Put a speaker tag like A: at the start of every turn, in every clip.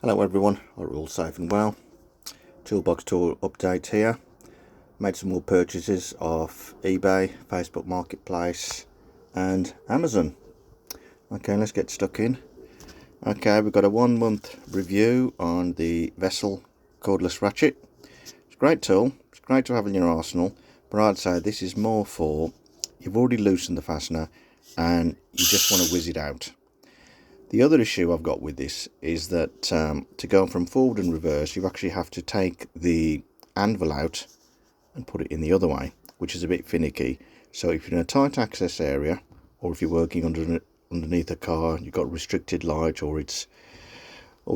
A: Hello everyone, hope you're all safe and well. Toolbox tool update here. Made some more purchases off eBay, Facebook Marketplace and Amazon. Okay, let's get stuck in. Okay, we've got a 1 month review on the Vessel cordless ratchet. It's a great tool, it's great to have in your arsenal, but I'd say this is more for you've already loosened the fastener and you just want to whiz it out. The other issue I've got with this is that to go from forward and reverse, you actually have to take the anvil out and put it in the other way, which is a bit finicky. So if you're in a tight access area, or if you're working underneath a car, you've got restricted light, or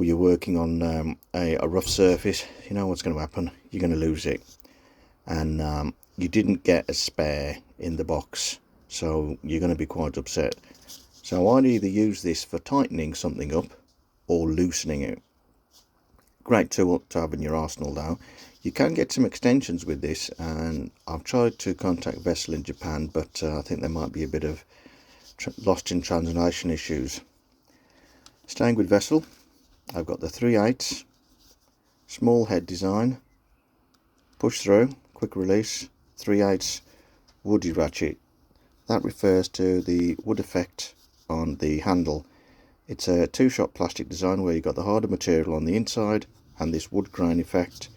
A: you're working on a rough surface, you know what's going to happen. You're going to lose it, and you didn't get a spare in the box, so you're going to be quite upset. So I'd either use this for tightening something up or loosening it. Great tool to have in your arsenal though. You can get some extensions with this, and I've tried to contact Vessel in Japan, but I think there might be a bit of lost in translation issues. Staying with Vessel, I've got the 3/8 small head design, push through, quick release, 3/8 woody ratchet. That refers to the wood effect on the handle. It's a two-shot plastic design where you've got the harder material on the inside and this wood grain effect.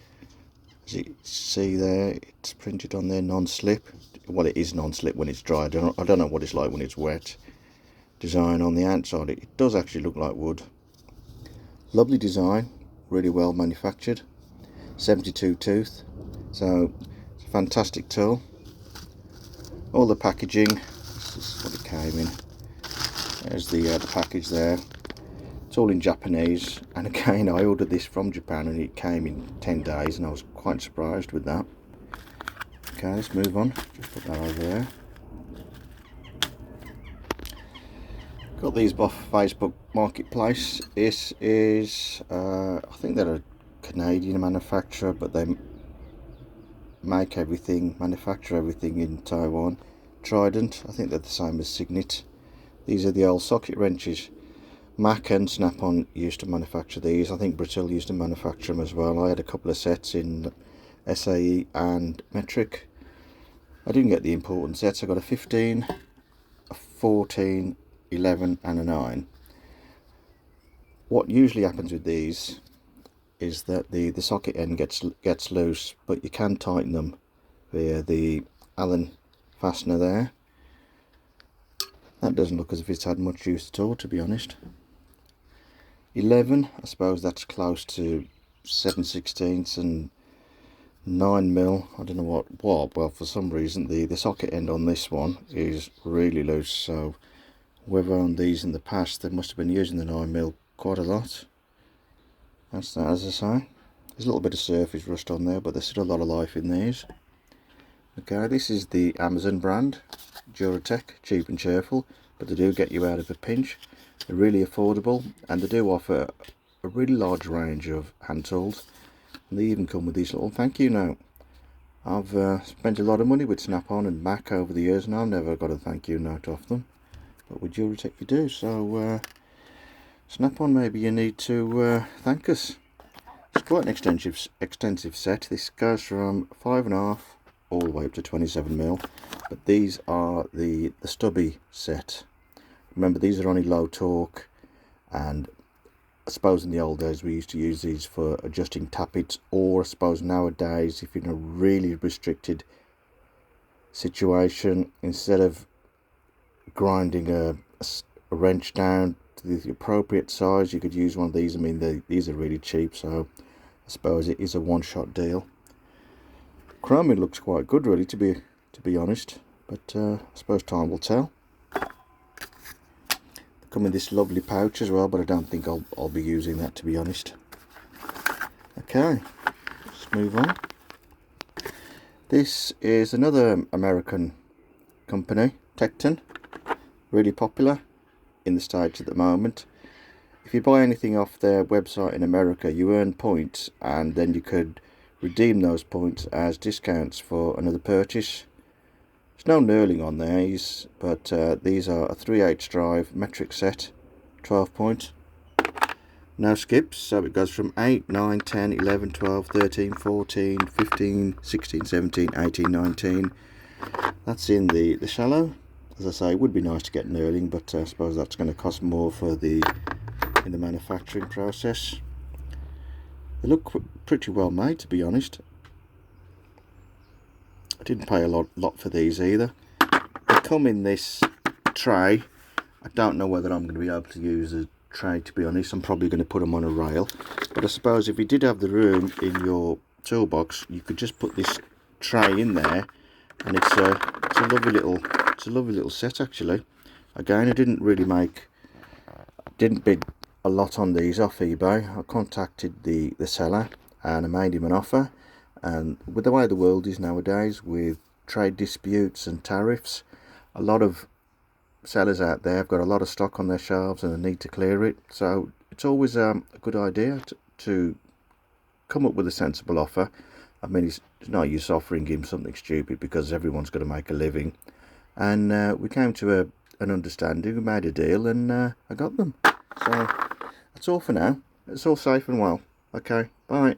A: As you see there, it's printed on there, non-slip. Well, it is non-slip when it's dry. I don't know what it's like when it's wet. Design on the outside, it does actually look like wood. Lovely design, really well manufactured. 72 tooth, so it's a fantastic tool. All the packaging, this is what it came in. There's the package there. It's all in Japanese, and again I ordered this from Japan and it came in 10 days and I was quite surprised with that. Okay, let's move on. Just put that over there. Got these off Facebook Marketplace. This is I think they're a Canadian manufacturer, but they manufacture everything in Taiwan. Trident, I think they're the same as Signet. These are the old socket wrenches. Mac and Snap-on used to manufacture these. I think Brazil used to manufacture them as well. I had a couple of sets in SAE and Metric. I didn't get the important sets. I got a 15, a 14, 11 and a 9. What usually happens with these is that the socket end gets loose, but you can tighten them via the Allen fastener there. That doesn't look as if it's had much use at all, to be honest. 11, I suppose that's close to 7/16 and 9mm. I don't know what. Well, for some reason the socket end on this one is really loose, so whoever owned these in the past, they must have been using the 9mm quite a lot. That's that, as I say. There's a little bit of surface rust on there, but there's still a lot of life in these. Okay, this is the Amazon brand, Duratech, cheap and cheerful, but they do get you out of a pinch. They're really affordable, and they do offer a really large range of hand tools. And they even come with these little thank you note. I've spent a lot of money with Snap-on and Mac over the years, and I've never got a thank you note off them. But with Duratech you do, so Snap-on, maybe you need to thank us. It's quite an extensive set. This goes from 5.5 all the way up to 27mm, but these are the stubby set. Remember, these are only low torque, and I suppose in the old days we used to use these for adjusting tappets, or I suppose nowadays if you're in a really restricted situation, instead of grinding a wrench down to the appropriate size, you could use one of these. I mean, these are really cheap, so I suppose it is a one-shot deal. Chroming looks quite good, really, to be honest, but I suppose time will tell. They come in this lovely pouch as well, but I don't think I'll be using that, to be honest. Okay, let's move on. This is another American company, Tecton, really popular in the States at the moment. If you buy anything off their website in America, you earn points, and then you could redeem those points as discounts for another purchase. There's no knurling on these, but these are a 3/8 drive metric set, 12 point. no skips, so it goes from 8, 9, 10, 11, 12, 13, 14, 15, 16, 17, 18, 19. That's in the shallow. As I say, it would be nice to get an knurling, but I suppose that's going to cost more for in the manufacturing process. They look pretty well made, to be honest. I didn't pay a lot for these either. They come in this tray. I don't know whether I'm going to be able to use a tray, to be honest. I'm probably going to put them on a rail, but I suppose if you did have the room in your toolbox, you could just put this tray in there, and it's a lovely little set actually. Again, I didn't bid a lot on these off eBay. I contacted the seller and I made him an offer, and with the way the world is nowadays, with trade disputes and tariffs, a lot of sellers out there have got a lot of stock on their shelves and they need to clear it. So it's always a good idea to come up with a sensible offer. I mean, it's no use offering him something stupid, because everyone's got to make a living. And we came to an understanding, we made a deal, and I got them. So that's all for now. It's all safe and well. Okay, bye.